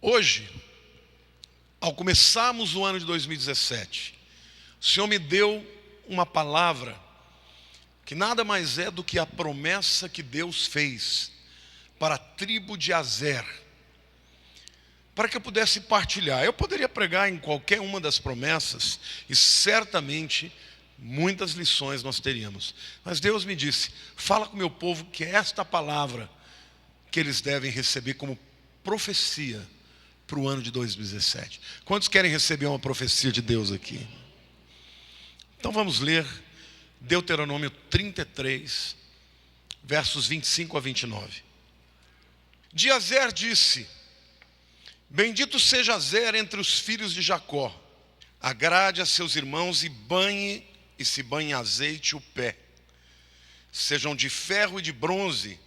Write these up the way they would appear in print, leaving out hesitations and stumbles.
Hoje, ao começarmos o ano de 2017, o Senhor me deu uma palavra que nada mais é do que a promessa que Deus fez para a tribo de Azer, para que eu pudesse partilhar. Eu poderia pregar em qualquer uma das promessas e certamente muitas lições nós teríamos. Mas Deus me disse: fala com o meu povo que é esta palavra que eles devem receber como profecia para o ano de 2017. Quantos querem receber uma profecia de Deus aqui? Então vamos ler Deuteronômio 33, versos 25 a 29. De Azer disse: bendito seja Azer entre os filhos de Jacó, agrade a seus irmãos e se banhe em azeite o pé. Sejam de ferro e de bronze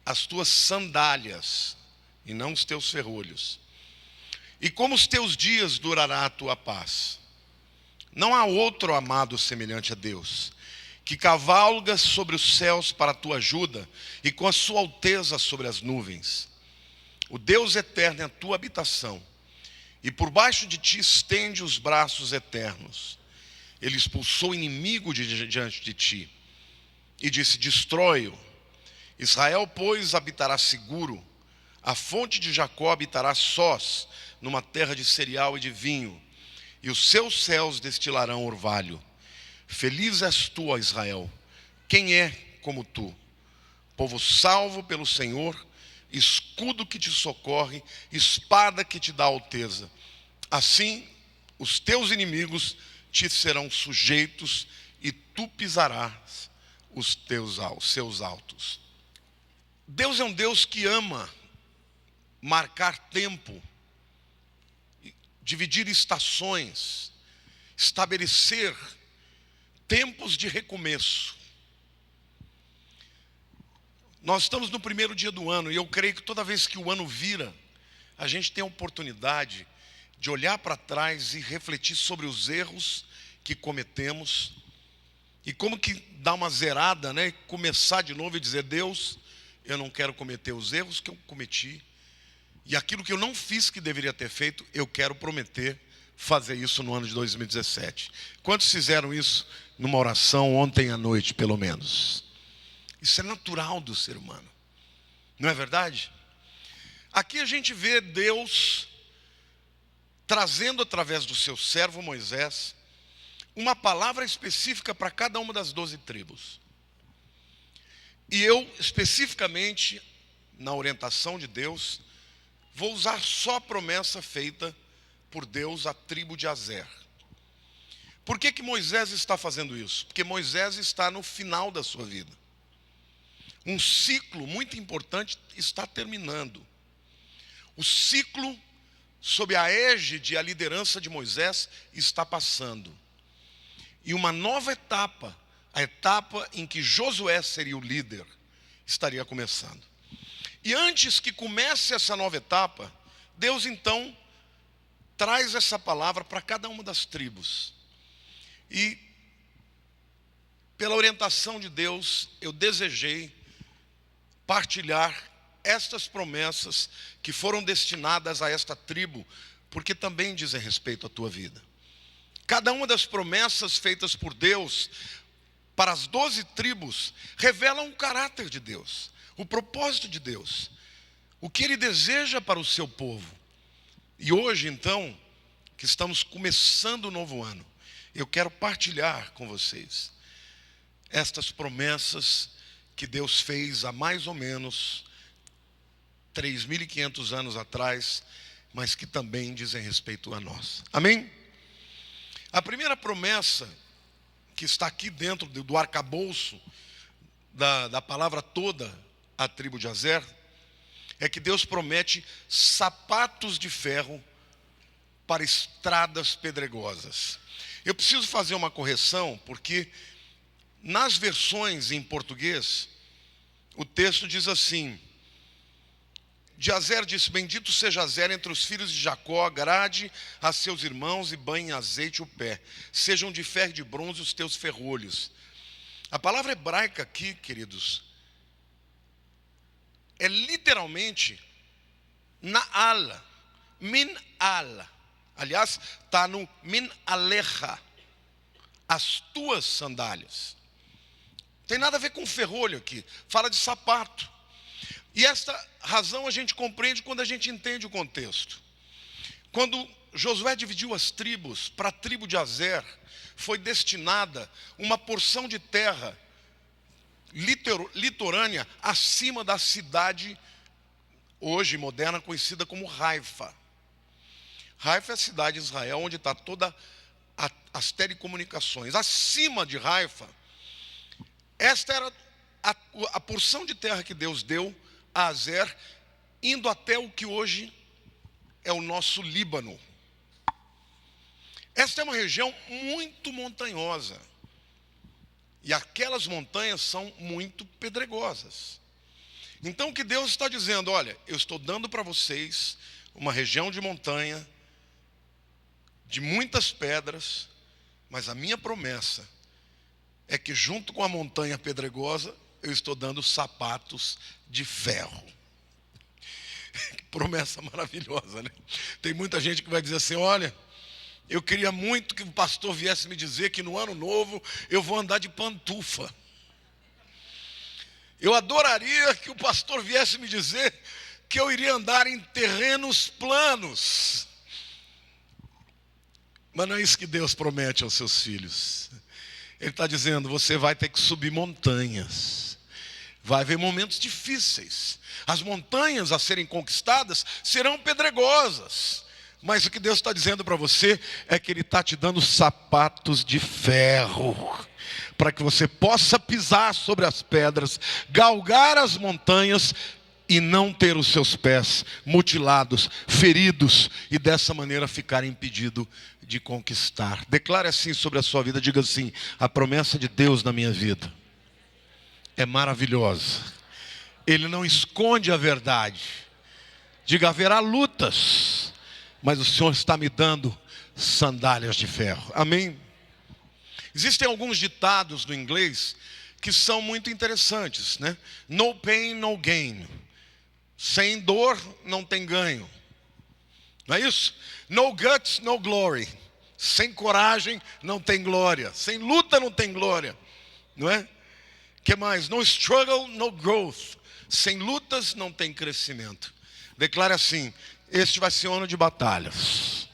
as tuas sandálias, e não os teus ferrolhos. E como os teus dias durará a tua paz. Não há outro amado semelhante a Deus, que cavalga sobre os céus para a tua ajuda, e com a sua alteza sobre as nuvens. O Deus eterno é a tua habitação, e por baixo de ti estende os braços eternos. Ele expulsou o inimigo diante de ti, e disse: destrói-o. Israel, pois, habitará seguro. A fonte de Jacó habitará sós, numa terra de cereal e de vinho, e os seus céus destilarão orvalho. Feliz és tu, ó Israel, quem é como tu? Povo salvo pelo Senhor, escudo que te socorre, espada que te dá alteza. Assim, os teus inimigos te serão sujeitos, e tu pisarás os seus altos. Deus é um Deus que ama marcar tempo, dividir estações, estabelecer tempos de recomeço. Nós estamos no primeiro dia do ano, e eu creio que toda vez que o ano vira, a gente tem a oportunidade de olhar para trás e refletir sobre os erros que cometemos, e como que dar uma zerada, né? Começar de novo e dizer: Deus, eu não quero cometer os erros que eu cometi, e aquilo que eu não fiz que deveria ter feito, eu quero prometer fazer isso no ano de 2017. Quantos fizeram isso numa oração ontem à noite, pelo menos? Isso é natural do ser humano, não é verdade? Aqui a gente vê Deus trazendo através do seu servo Moisés uma palavra específica para cada uma das 12 tribos. E eu, especificamente, na orientação de Deus, vou usar só a promessa feita por Deus à tribo de Azer. Por que Moisés está fazendo isso? Porque Moisés está no final da sua vida. Um ciclo muito importante está terminando. O ciclo sob a égide, a liderança de Moisés, está passando. E uma nova etapa, a etapa em que Josué seria o líder, estaria começando. E antes que comece essa nova etapa, Deus então traz essa palavra para cada uma das tribos. E pela orientação de Deus, eu desejei partilhar estas promessas que foram destinadas a esta tribo, porque também dizem respeito à tua vida. Cada uma das promessas feitas por Deus para as 12 tribos revelam o caráter de Deus, o propósito de Deus, o que Ele deseja para o seu povo. E hoje, então, que estamos começando o novo ano, eu quero partilhar com vocês estas promessas que Deus fez há mais ou menos 3.500 anos atrás, mas que também dizem respeito a nós. Amém? A primeira promessa que está aqui dentro do arcabouço da palavra toda à tribo de Azer é que Deus promete sapatos de ferro para estradas pedregosas. Eu preciso fazer uma correção, porque nas versões em português, o texto diz assim: de Azer disse: bendito seja Azer entre os filhos de Jacó, agrade a seus irmãos e banhe em azeite o pé. Sejam de ferro e de bronze os teus ferrolhos. A palavra hebraica aqui, queridos, é literalmente Naal, Min-al. Aliás, está no Min-alecha, as tuas sandálias. Tem nada a ver com ferrolho aqui, fala de sapato. E esta razão a gente compreende quando a gente entende o contexto. Quando Josué dividiu as tribos, para a tribo de Azer foi destinada uma porção de terra litorânea acima da cidade, hoje moderna, conhecida como Haifa. Haifa é a cidade de Israel, onde está toda as telecomunicações. Acima de Haifa, esta era a porção de terra que Deus deu a Azer, indo até o que hoje é o nosso Líbano. Esta é uma região muito montanhosa. E aquelas montanhas são muito pedregosas. Então o que Deus está dizendo, olha, eu estou dando para vocês uma região de montanha, de muitas pedras, mas a minha promessa é que junto com a montanha pedregosa, eu estou dando sapatos de ferro. Que promessa maravilhosa, né? Tem muita gente que vai dizer assim, olha, eu queria muito que o pastor viesse me dizer que no ano novo eu vou andar de pantufa. Eu adoraria que o pastor viesse me dizer que eu iria andar em terrenos planos. Mas não é isso que Deus promete aos seus filhos. Ele está dizendo, você vai ter que subir montanhas. Vai haver momentos difíceis. As montanhas a serem conquistadas serão pedregosas. Mas o que Deus está dizendo para você é que Ele está te dando sapatos de ferro, para que você possa pisar sobre as pedras, galgar as montanhas e não ter os seus pés mutilados, feridos, e dessa maneira ficar impedido de conquistar. Declare assim sobre a sua vida, diga assim, a promessa de Deus na minha vida é maravilhosa. Ele não esconde a verdade. Diga, haverá lutas, mas o Senhor está me dando sandálias de ferro. Amém? Existem alguns ditados no inglês que são muito interessantes, né? No pain, no gain. Sem dor, não tem ganho. Não é isso? No guts, no glory. Sem coragem, não tem glória. Sem luta, não tem glória. Não é? Que mais? No struggle, no growth. Sem lutas, não tem crescimento. Declare assim, este vai ser um ano de batalhas,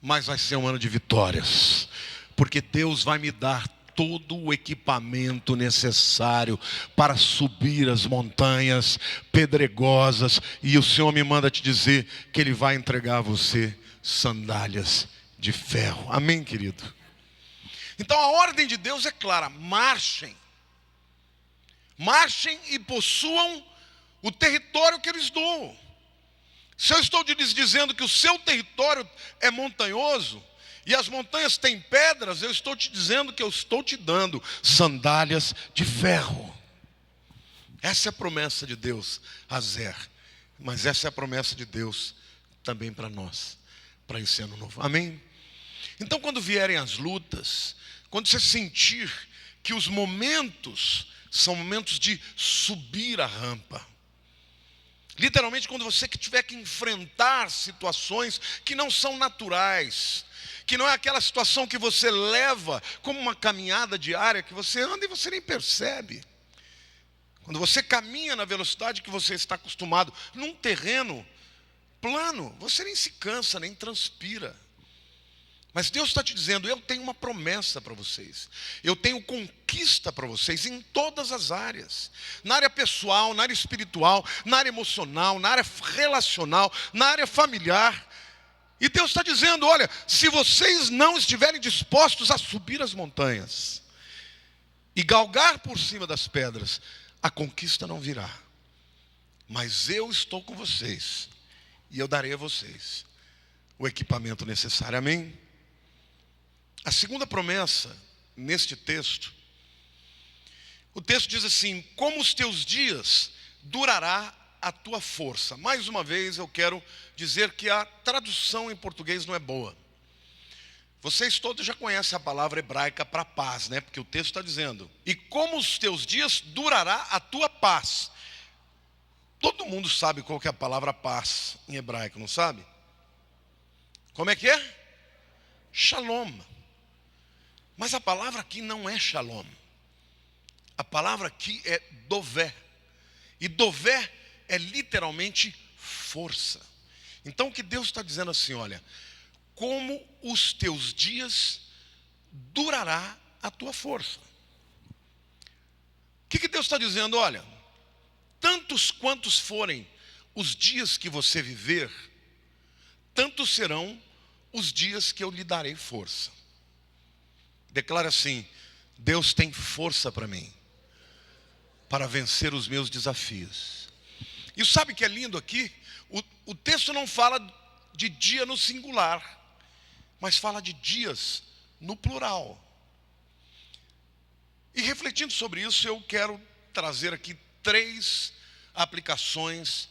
mas vai ser um ano de vitórias, porque Deus vai me dar todo o equipamento necessário para subir as montanhas pedregosas, e o Senhor me manda te dizer que Ele vai entregar a você sandálias de ferro. Amém, querido? Então a ordem de Deus é clara, marchem e possuam o território que eu lhes dou. Se eu estou lhes dizendo que o seu território é montanhoso e as montanhas têm pedras, eu estou te dizendo que eu estou te dando sandálias de ferro. Essa é a promessa de Deus a Zer, mas essa é a promessa de Deus também para nós, para esse ano novo. Amém? Então quando vierem as lutas, quando você sentir que os momentos são momentos de subir a rampa, literalmente, quando você tiver que enfrentar situações que não são naturais, que não é aquela situação que você leva como uma caminhada diária, que você anda e você nem percebe. Quando você caminha na velocidade que você está acostumado, num terreno plano, você nem se cansa, nem transpira. Mas Deus está te dizendo, eu tenho uma promessa para vocês. Eu tenho conquista para vocês em todas as áreas. Na área pessoal, na área espiritual, na área emocional, na área relacional, na área familiar. E Deus está dizendo, olha, se vocês não estiverem dispostos a subir as montanhas e galgar por cima das pedras, a conquista não virá. Mas eu estou com vocês e eu darei a vocês o equipamento necessário. Amém? A segunda promessa, neste texto, o texto diz assim, como os teus dias durará a tua força. Mais uma vez eu quero dizer que a tradução em português não é boa. Vocês todos já conhecem a palavra hebraica para paz, né? Porque o texto está dizendo, e como os teus dias durará a tua paz. Todo mundo sabe qual que é a palavra paz em hebraico, não sabe? Como é que é? Shalom. Mas a palavra aqui não é shalom. A palavra aqui é dové. E dové é literalmente força. Então o que Deus está dizendo assim, olha, como os teus dias durará a tua força. O que Deus está dizendo? Olha, tantos quantos forem os dias que você viver, tantos serão os dias que eu lhe darei força. Declara assim: Deus tem força para mim, para vencer os meus desafios. E sabe o que é lindo aqui? O texto não fala de dia no singular, mas fala de dias no plural. E refletindo sobre isso, eu quero trazer aqui 3 aplicações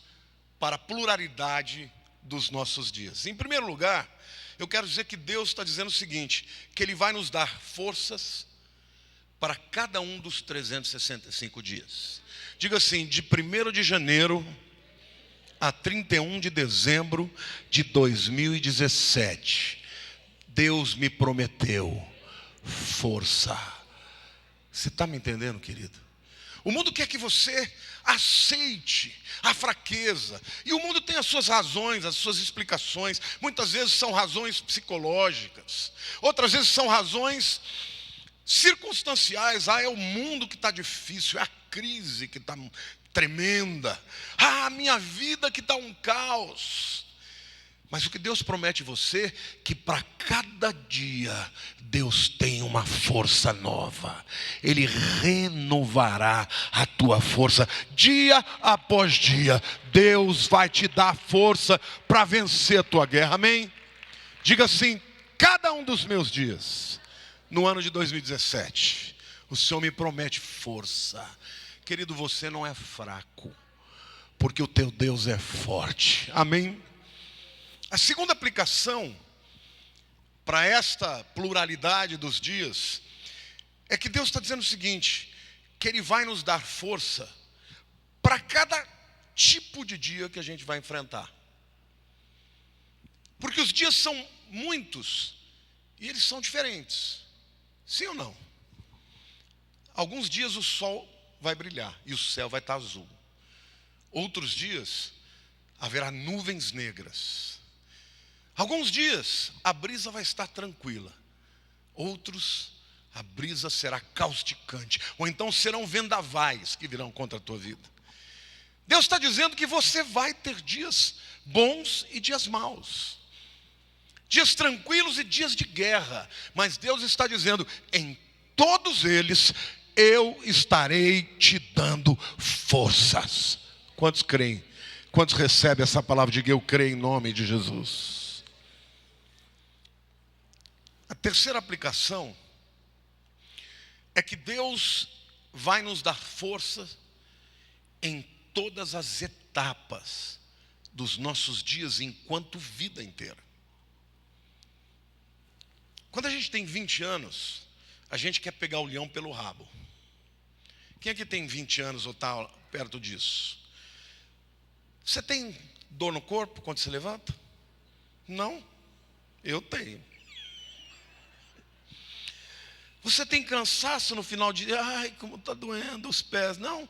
para a pluralidade dos nossos dias. Em primeiro lugar, eu quero dizer que Deus está dizendo o seguinte, que Ele vai nos dar forças para cada um dos 365 dias. Diga assim, de 1º de janeiro a 31 de dezembro de 2017, Deus me prometeu força. Você está me entendendo, querido? O mundo quer que você aceite a fraqueza. E o mundo tem as suas razões, as suas explicações. Muitas vezes são razões psicológicas. Outras vezes são razões circunstanciais. É o mundo que está difícil, é a crise que está tremenda. A minha vida que está um caos. Mas o que Deus promete a você, que para cada dia Deus tem uma força nova. Ele renovará a tua força. Dia após dia, Deus vai te dar força para vencer a tua guerra. Amém? Diga assim, cada um dos meus dias, no ano de 2017, o Senhor me promete força. Querido, você não é fraco, porque o teu Deus é forte. Amém? A segunda aplicação para esta pluralidade dos dias é que Deus está dizendo o seguinte, que Ele vai nos dar força para cada tipo de dia que a gente vai enfrentar. Porque os dias são muitos e eles são diferentes. Sim ou não? Alguns dias o sol vai brilhar e o céu vai estar azul. Outros dias haverá nuvens negras. Alguns dias a brisa vai estar tranquila. Outros, a brisa será causticante. Ou então serão vendavais que virão contra a tua vida. Deus está dizendo que você vai ter dias bons e dias maus. Dias tranquilos e dias de guerra. Mas Deus está dizendo, em todos eles eu estarei te dando forças. Quantos creem? Quantos recebem essa palavra? Diga, eu creio em nome de Jesus. A terceira aplicação é que Deus vai nos dar força em todas as etapas dos nossos dias enquanto vida inteira. Quando a gente tem 20 anos, a gente quer pegar o leão pelo rabo. Quem aqui tem 20 anos ou está perto disso? Você tem dor no corpo quando se levanta? Não? Eu tenho. Você tem cansaço no final de dia? Ai, como está doendo os pés. Não?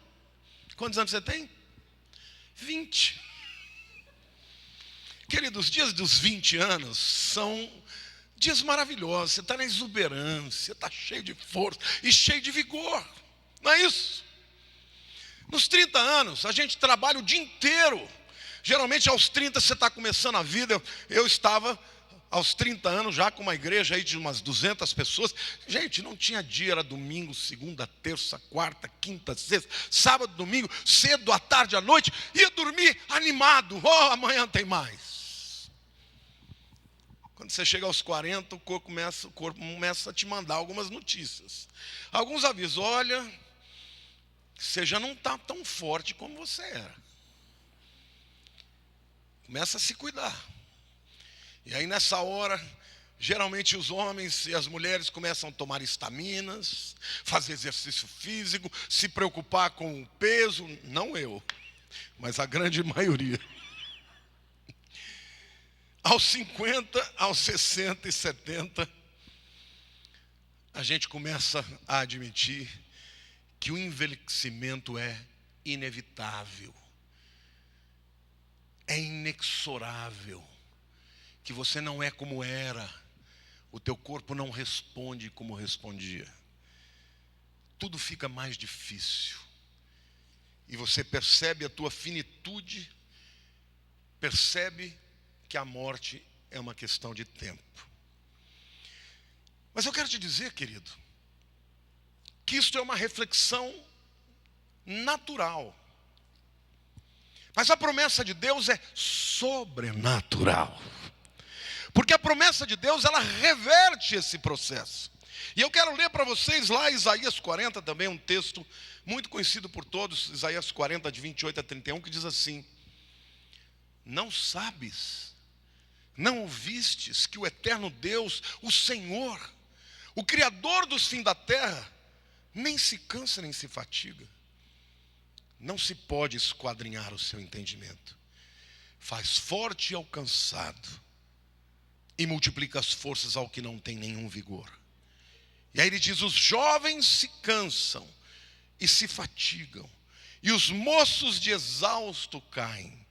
Quantos anos você tem? 20. Queridos, os dias dos 20 anos são dias maravilhosos. Você está na exuberância, está cheio de força e cheio de vigor. Não é isso? Nos 30 anos, a gente trabalha o dia inteiro. Geralmente aos 30 você está começando a vida. Eu estava aos 30 anos já com uma igreja aí de umas 200 pessoas. Gente, não tinha dia, era domingo, segunda, terça, quarta, quinta, sexta, sábado, domingo, cedo, à tarde, à noite. Ia dormir animado. Amanhã tem mais. Quando você chega aos 40, o corpo começa a te mandar algumas notícias. Alguns avisos, olha, você já não está tão forte como você era. Começa a se cuidar. E aí nessa hora, geralmente os homens e as mulheres começam a tomar estaminas, fazer exercício físico, se preocupar com o peso. Não eu. mas a grande maioria. Aos 50, aos 60 e 70, a gente começa a admitir que o envelhecimento é inevitável, é inexorável, que você não é como era, o teu corpo não responde como respondia. Tudo fica mais difícil. E você percebe a tua finitude, percebe que a morte é uma questão de tempo. Mas eu quero te dizer, querido, que isto é uma reflexão natural. Mas a promessa de Deus é sobrenatural. Porque a promessa de Deus, ela reverte esse processo. E eu quero ler para vocês lá Isaías 40, também um texto muito conhecido por todos, Isaías 40, de 28 a 31, que diz assim: não sabes, não ouvistes que o eterno Deus, o Senhor, o Criador dos fins da terra, nem se cansa nem se fatiga. Não se pode esquadrinhar o seu entendimento. Faz forte ao cansado e multiplica as forças ao que não tem nenhum vigor. E aí ele diz: os jovens se cansam e se fatigam, e os moços de exausto caem.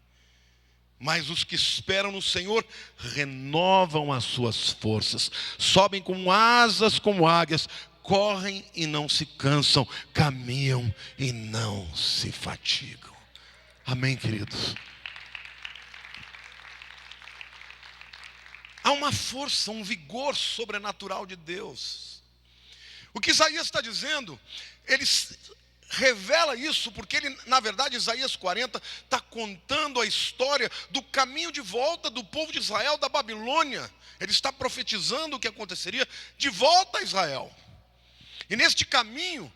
Mas os que esperam no Senhor renovam as suas forças, sobem com asas como águias, correm e não se cansam, caminham e não se fatigam. Amém, queridos? Há uma força, um vigor sobrenatural de Deus. O que Isaías está dizendo, ele revela isso porque ele, na verdade, Isaías 40 está contando a história do caminho de volta do povo de Israel da Babilônia. Ele está profetizando o que aconteceria de volta a Israel. E neste caminho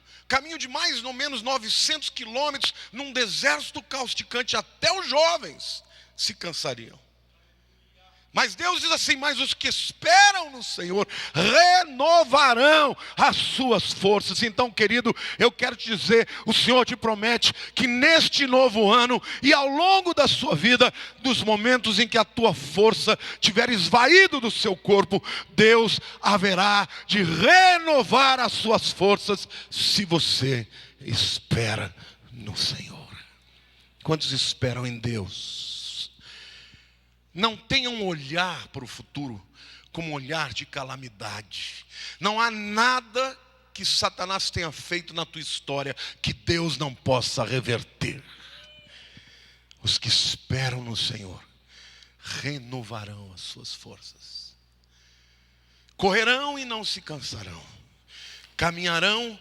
de mais ou menos 900 quilômetros, num deserto causticante, até os jovens se cansariam. Mas Deus diz assim: mas os que esperam no Senhor renovarão as suas forças. Então, querido, eu quero te dizer, o Senhor te promete que neste novo ano e ao longo da sua vida, dos momentos em que a tua força tiver esvaído do seu corpo, Deus haverá de renovar as suas forças, se você espera no Senhor. Quantos esperam em Deus? Não tenha um olhar para o futuro como um olhar de calamidade. Não há nada que Satanás tenha feito na tua história que Deus não possa reverter. Os que esperam no Senhor renovarão as suas forças. Correrão e não se cansarão. Caminharão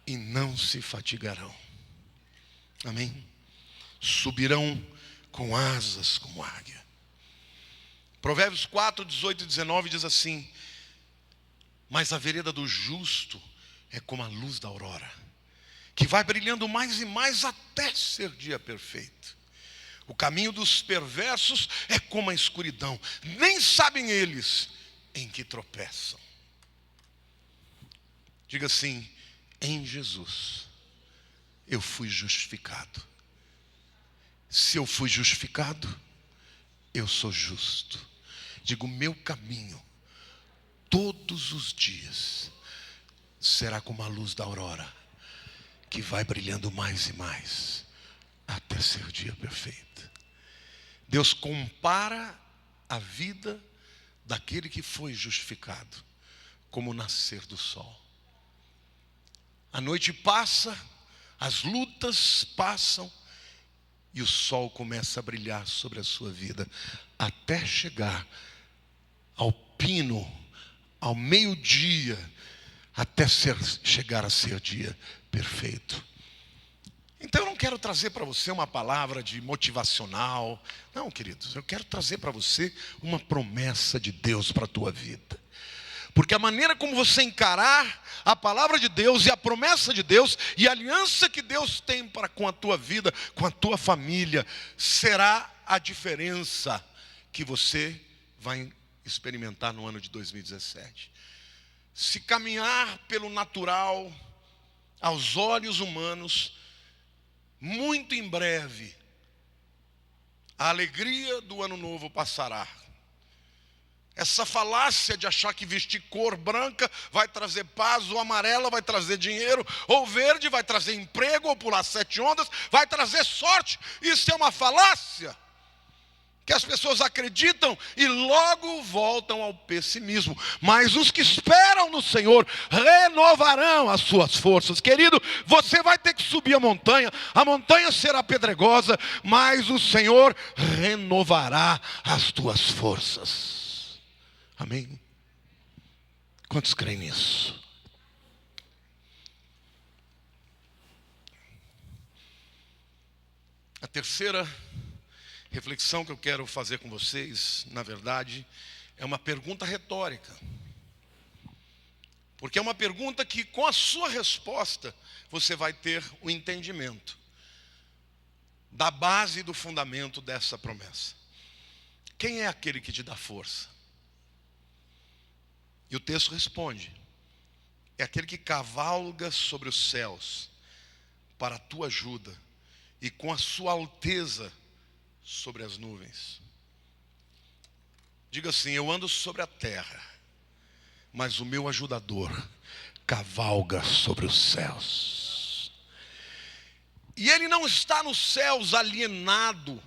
e não se fatigarão. Amém? Subirão com asas como águia. Provérbios 4, 18 e 19 diz assim: mas a vereda do justo é como a luz da aurora, que vai brilhando mais e mais até ser dia perfeito. O caminho dos perversos é como a escuridão, nem sabem eles em que tropeçam. Diga assim: em Jesus eu fui justificado. Se eu fui justificado, eu sou justo. Digo, meu caminho, todos os dias, será como a luz da aurora, que vai brilhando mais e mais, até ser dia perfeito. Deus compara a vida daquele que foi justificado, como o nascer do sol. A noite passa, as lutas passam, e o sol começa a brilhar sobre a sua vida, até chegar ao pino, ao meio-dia, até chegar a ser dia perfeito. Então eu não quero trazer para você uma palavra de motivacional. Não, queridos, eu quero trazer para você uma promessa de Deus para a tua vida. Porque a maneira como você encarar a palavra de Deus e a promessa de Deus e a aliança que Deus tem para com a tua vida, com a tua família, será a diferença que você vai experimentar no ano de 2017. Se caminhar pelo natural, aos olhos humanos, muito em breve A alegria do ano novo passará. Essa falácia de achar que vestir cor branca vai trazer paz, ou amarela vai trazer dinheiro, ou verde vai trazer emprego, ou pular 7 ondas vai trazer sorte. Isso é uma falácia que as pessoas acreditam e logo voltam ao pessimismo. Mas os que esperam no Senhor renovarão as suas forças. Querido, você vai ter que subir a montanha será pedregosa, mas o Senhor renovará as tuas forças. Amém? Quantos creem nisso? A terceira reflexão que eu quero fazer com vocês, na verdade, é uma pergunta retórica. Porque é uma pergunta que, com a sua resposta, você vai ter o entendimento da base e do fundamento dessa promessa. Quem é aquele que te dá força? E o texto responde: é aquele que cavalga sobre os céus para a tua ajuda, e com a sua alteza sobre as nuvens. Diga assim: eu ando sobre a terra, mas o meu ajudador cavalga sobre os céus. E ele não está nos céus alienado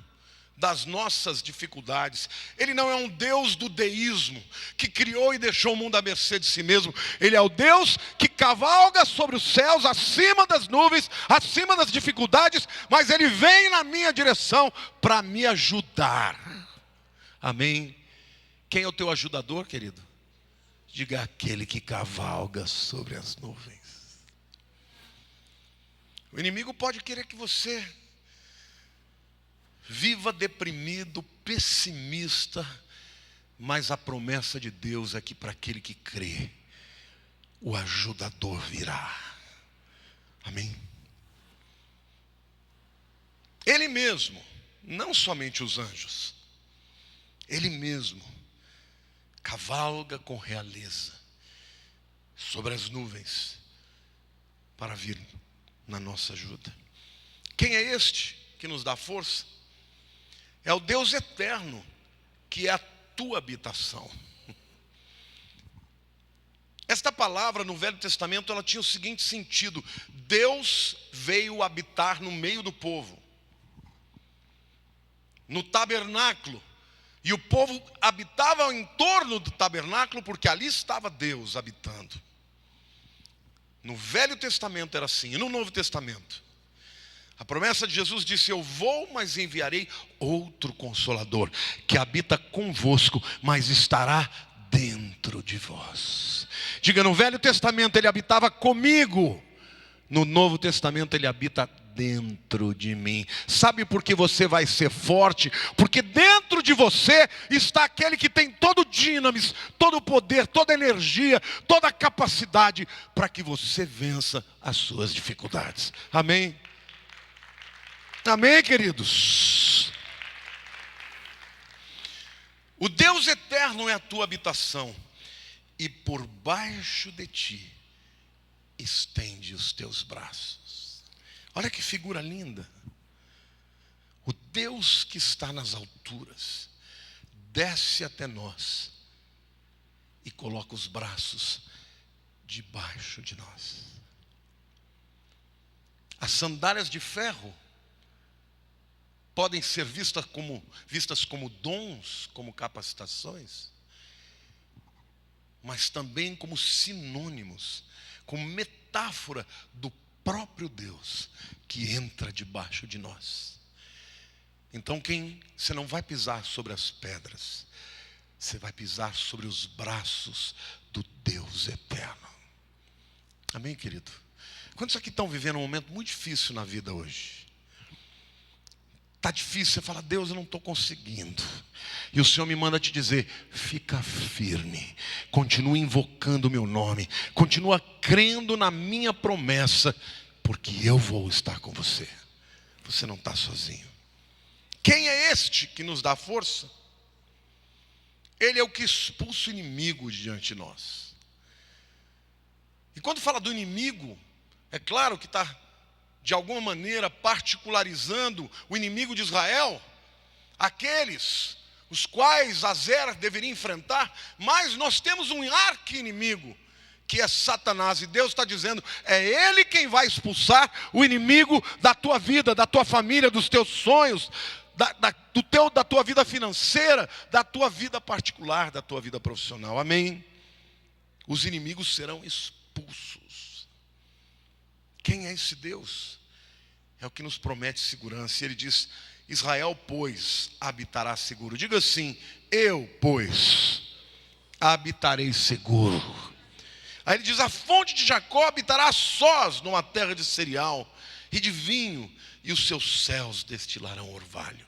das nossas dificuldades. Ele não é um Deus do deísmo, que criou e deixou o mundo à mercê de si mesmo. Ele é o Deus que cavalga sobre os céus, acima das nuvens, acima das dificuldades, mas Ele vem na minha direção para me ajudar. Amém? Quem é o teu ajudador, querido? Diga: aquele que cavalga sobre as nuvens. O inimigo pode querer que você viva deprimido, pessimista, mas a promessa de Deus é que para aquele que crê, o ajudador virá. Amém? Ele mesmo, não somente os anjos, Ele mesmo cavalga com realeza sobre as nuvens para vir na nossa ajuda. Quem é este que nos dá força? É o Deus eterno, que é a tua habitação. Esta palavra no Velho Testamento, ela tinha o seguinte sentido: Deus veio habitar no meio do povo, no tabernáculo, e o povo habitava em torno do tabernáculo, porque ali estava Deus habitando. No Velho Testamento era assim, e no Novo Testamento a promessa de Jesus disse: eu vou, mas enviarei outro Consolador, que habita convosco, mas estará dentro de vós. Diga: no Velho Testamento Ele habitava comigo, no Novo Testamento Ele habita dentro de mim. Sabe por que você vai ser forte? Porque dentro de você está aquele que tem todo o dinamis, todo o poder, toda a energia, toda a capacidade para que você vença as suas dificuldades. Amém? Amém, queridos? O Deus eterno é a tua habitação, e por baixo de ti estende os teus braços. Olha que figura linda. O Deus que está nas alturas desce até nós e coloca os braços debaixo de nós. As sandálias de ferro podem ser vistas como dons, como capacitações, mas também como sinônimos, como metáfora do próprio Deus que entra debaixo de nós. Então você não vai pisar sobre as pedras, você vai pisar sobre os braços do Deus eterno. Amém, querido? Quantos aqui estão vivendo um momento muito difícil na vida hoje? Está difícil, você fala: Deus, eu não estou conseguindo. E o Senhor me manda te dizer: fica firme, continua invocando o meu nome, continua crendo na minha promessa, porque eu vou estar com você. Você não está sozinho. Quem é este que nos dá força? Ele é o que expulsa o inimigo diante de nós. E quando fala do inimigo, é claro que está de alguma maneira particularizando o inimigo de Israel, aqueles os quais Azer deveria enfrentar, mas nós temos um arqui-inimigo, que é Satanás, e Deus está dizendo, é Ele quem vai expulsar o inimigo da tua vida, da tua família, dos teus sonhos, da tua vida financeira, da tua vida particular, da tua vida profissional, amém? Os inimigos serão expulsos. Quem é esse Deus? É o que nos promete segurança, e Ele diz, Israel, pois, habitará seguro. Diga assim, eu, pois, habitarei seguro. Aí ele diz, a fonte de Jacó habitará sós numa terra de cereal e de vinho, e os seus céus destilarão orvalho.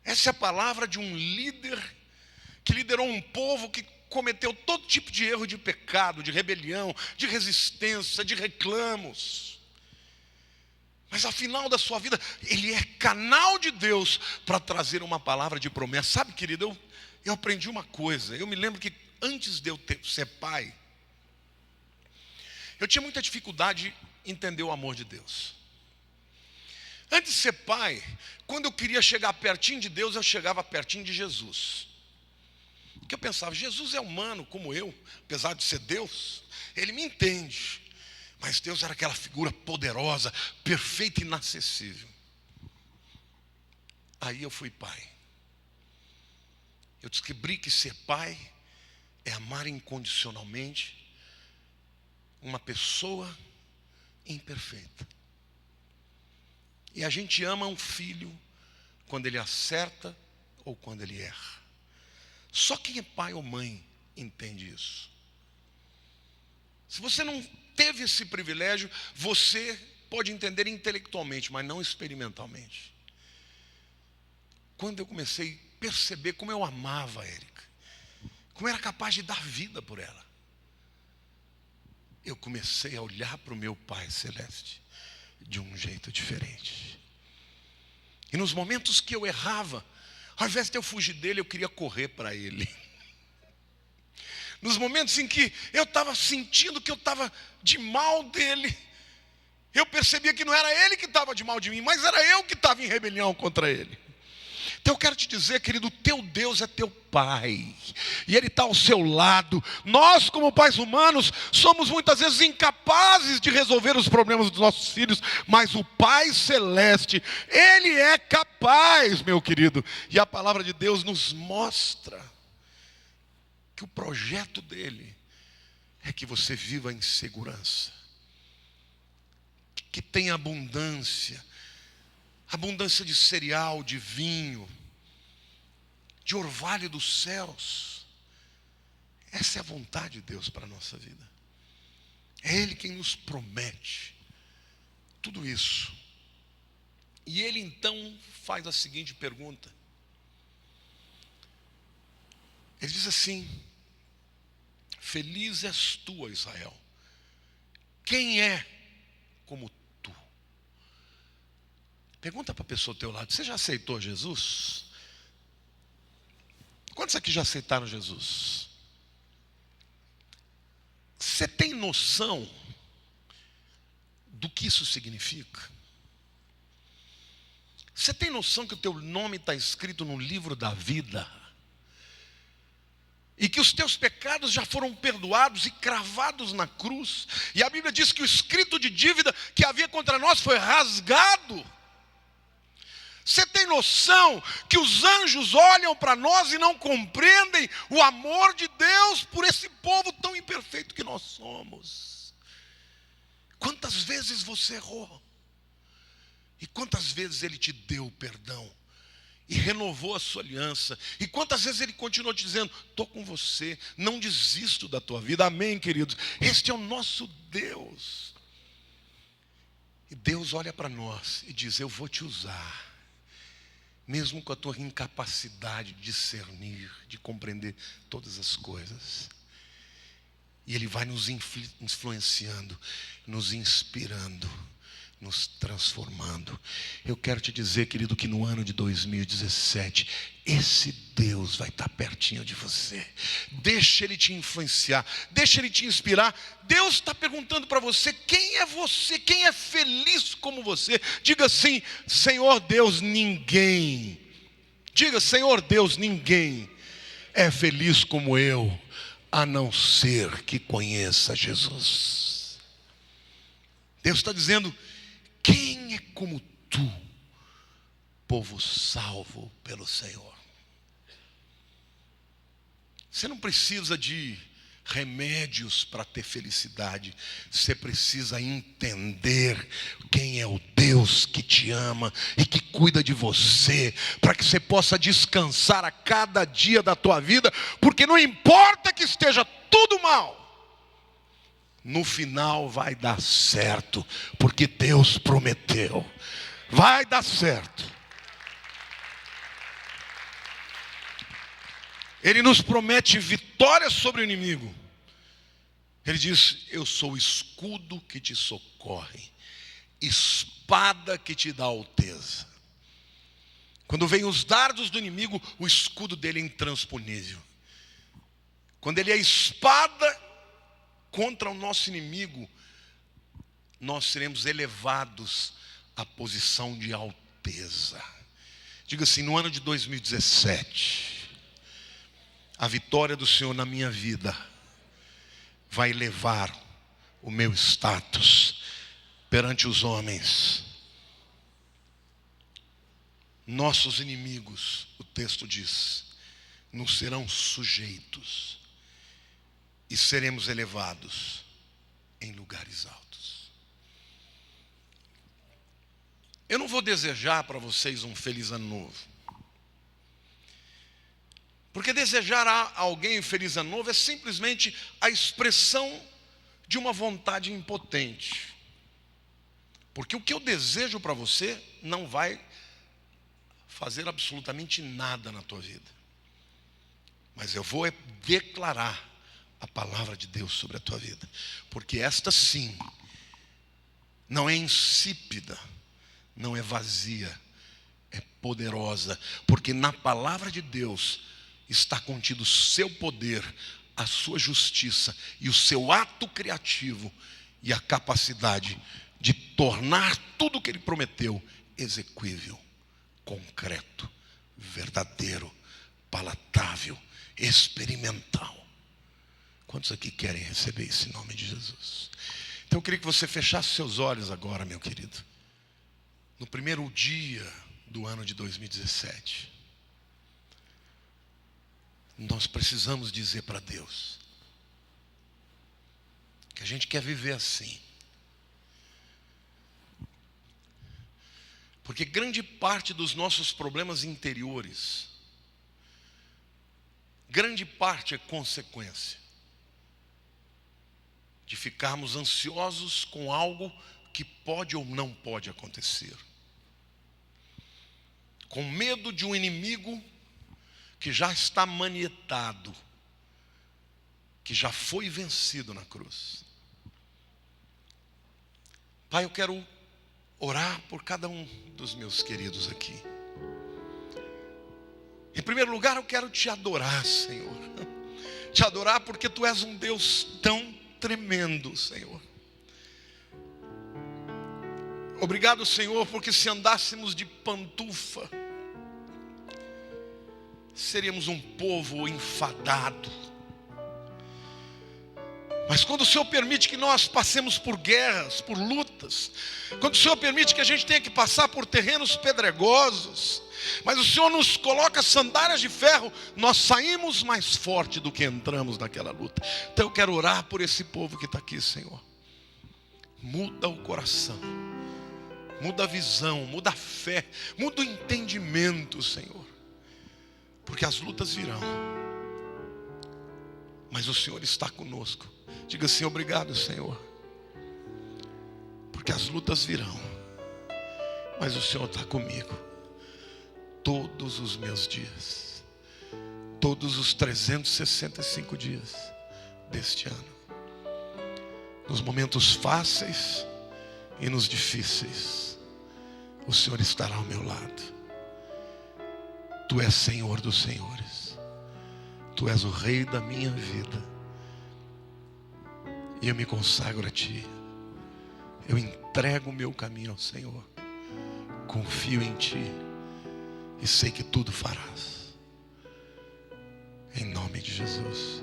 Essa é a palavra de um líder que liderou um povo que cometeu todo tipo de erro, de pecado, de rebelião, de resistência, de reclamos. Mas ao final da sua vida, ele é canal de Deus para trazer uma palavra de promessa. Sabe, querido, eu aprendi uma coisa. Eu me lembro que antes de eu ser pai, eu tinha muita dificuldade em entender o amor de Deus. Antes de ser pai, quando eu queria chegar pertinho de Deus, eu chegava pertinho de Jesus. Porque eu pensava, Jesus é humano como eu, apesar de ser Deus, Ele me entende. Mas Deus era aquela figura poderosa, perfeita e inacessível. Aí eu fui pai. Eu descobri que ser pai é amar incondicionalmente uma pessoa imperfeita. E a gente ama um filho quando ele acerta ou quando ele erra. Só quem é pai ou mãe entende isso. Se você não teve esse privilégio, você pode entender intelectualmente, mas não experimentalmente. Quando eu comecei a perceber como eu amava a Érica, como eu era capaz de dar vida por ela, eu comecei a olhar para o meu Pai Celeste de um jeito diferente. E nos momentos que eu errava, ao invés de eu fugir dele, eu queria correr para ele. Nos momentos em que eu estava sentindo que eu estava de mal dele, eu percebia que não era ele que estava de mal de mim, mas era eu que estava em rebelião contra ele. Então eu quero te dizer, querido, teu Deus é teu Pai, e Ele está ao seu lado. Nós, como pais humanos, somos muitas vezes incapazes de resolver os problemas dos nossos filhos, mas o Pai Celeste, Ele é capaz, meu querido. E a palavra de Deus nos mostra que o projeto dele é que você viva em segurança, que tenha abundância de cereal, de vinho, de orvalho dos céus. Essa é a vontade de Deus para a nossa vida. É Ele quem nos promete tudo isso. E Ele então faz a seguinte pergunta. Ele diz assim, feliz és tu, Israel. Quem é como tu? Pergunta para a pessoa ao teu lado, você já aceitou Jesus? Quantos aqui já aceitaram Jesus? Você tem noção do que isso significa? Você tem noção que o teu nome está escrito no livro da vida? E que os teus pecados já foram perdoados e cravados na cruz? E a Bíblia diz que o escrito de dívida que havia contra nós foi rasgado. Você tem noção que os anjos olham para nós e não compreendem o amor de Deus por esse povo tão imperfeito que nós somos? Quantas vezes você errou? E quantas vezes Ele te deu perdão e renovou a sua aliança? E quantas vezes Ele continuou te dizendo, estou com você, não desisto da tua vida. Amém, queridos? Este é o nosso Deus. E Deus olha para nós e diz, eu vou te usar, mesmo com a tua incapacidade de discernir, de compreender todas as coisas. E Ele vai nos influenciando, nos inspirando, nos transformando. Eu quero te dizer, querido, que no ano de 2017, esse Deus vai estar pertinho de você. Deixa Ele te influenciar, deixa Ele te inspirar. Deus está perguntando para você: quem é você? Quem é feliz como você? Diga assim: Senhor Deus, ninguém. Diga: Senhor Deus, ninguém é feliz como eu, a não ser que conheça Jesus. Deus está dizendo: quem é como tu, povo salvo pelo Senhor? Você não precisa de remédios para ter felicidade. Você precisa entender quem é o Deus que te ama e que cuida de você, para que você possa descansar a cada dia da tua vida, porque não importa que esteja tudo mal, no final vai dar certo, porque Deus prometeu. Vai dar certo. Ele nos promete vitória sobre o inimigo. Ele diz: eu sou o escudo que te socorre, espada que te dá alteza. Quando vem os dardos do inimigo, o escudo dele é intransponível. Quando ele é espada contra o nosso inimigo, nós seremos elevados à posição de alteza. Diga assim: no ano de 2017, a vitória do Senhor na minha vida vai elevar o meu status perante os homens. Nossos inimigos, o texto diz, nos serão sujeitos e seremos elevados em lugares altos. Eu não vou desejar para vocês um feliz ano novo, porque desejar a alguém um feliz ano novo é simplesmente a expressão de uma vontade impotente. Porque o que eu desejo para você não vai fazer absolutamente nada na tua vida. Mas eu vou declarar a palavra de Deus sobre a tua vida. Porque esta sim, não é insípida, não é vazia, é poderosa. Porque na palavra de Deus está contido o seu poder, a sua justiça e o seu ato criativo e a capacidade de tornar tudo o que Ele prometeu execuível, concreto, verdadeiro, palatável, experimental. Quantos aqui querem receber isso em nome de Jesus? Então eu queria que você fechasse seus olhos agora, meu querido. No primeiro dia do ano de 2017, nós precisamos dizer para Deus que a gente quer viver assim. Porque grande parte dos nossos problemas interiores, grande parte é consequência de ficarmos ansiosos com algo que pode ou não pode acontecer. Com medo de um inimigo que já está manietado, que já foi vencido na cruz. Pai, eu quero orar por cada um dos meus queridos aqui. Em primeiro lugar, eu quero te adorar, Senhor. Te adorar porque Tu és um Deus tão tremendo, Senhor. Obrigado, Senhor, porque se andássemos de pantufa, seríamos um povo enfadado. Mas quando o Senhor permite que nós passemos por guerras, por lutas, quando o Senhor permite que a gente tenha que passar por terrenos pedregosos, mas o Senhor nos coloca sandálias de ferro, nós saímos mais forte do que entramos naquela luta. Então eu quero orar por esse povo que está aqui, Senhor. Muda o coração, muda a visão, muda a fé, muda o entendimento, Senhor. Porque as lutas virão, mas o Senhor está conosco. Diga assim: obrigado, Senhor, porque as lutas virão, mas o Senhor está comigo todos os meus dias, todos os 365 dias deste ano. Nos momentos fáceis e nos difíceis, o Senhor estará ao meu lado. Tu és Senhor dos senhores. Tu és o Rei da minha vida. E eu me consagro a Ti. Eu entrego o meu caminho ao Senhor. Confio em Ti. E sei que tudo farás. Em nome de Jesus.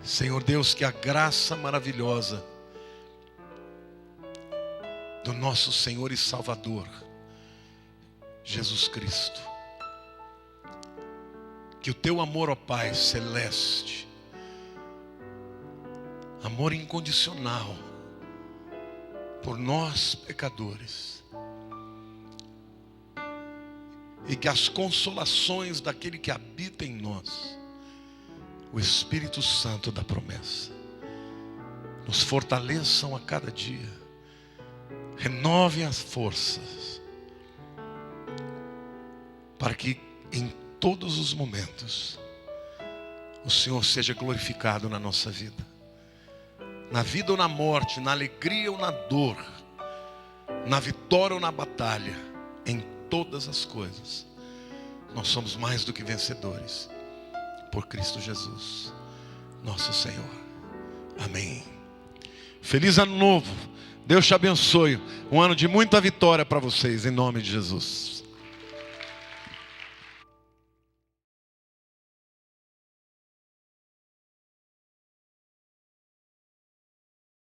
Senhor Deus, que a graça maravilhosa do nosso Senhor e Salvador, Jesus Cristo, que o Teu amor, ó Pai celeste, amor incondicional por nós pecadores, e que as consolações daquele que habita em nós, o Espírito Santo da promessa, nos fortaleçam a cada dia, renovem as forças, para que em todos os momentos o Senhor seja glorificado na nossa vida, na vida ou na morte, na alegria ou na dor, na vitória ou na batalha, em todas as coisas nós somos mais do que vencedores por Cristo Jesus, nosso Senhor. Amém. Feliz ano novo. Deus te abençoe. Um ano de muita vitória para vocês, em nome de Jesus.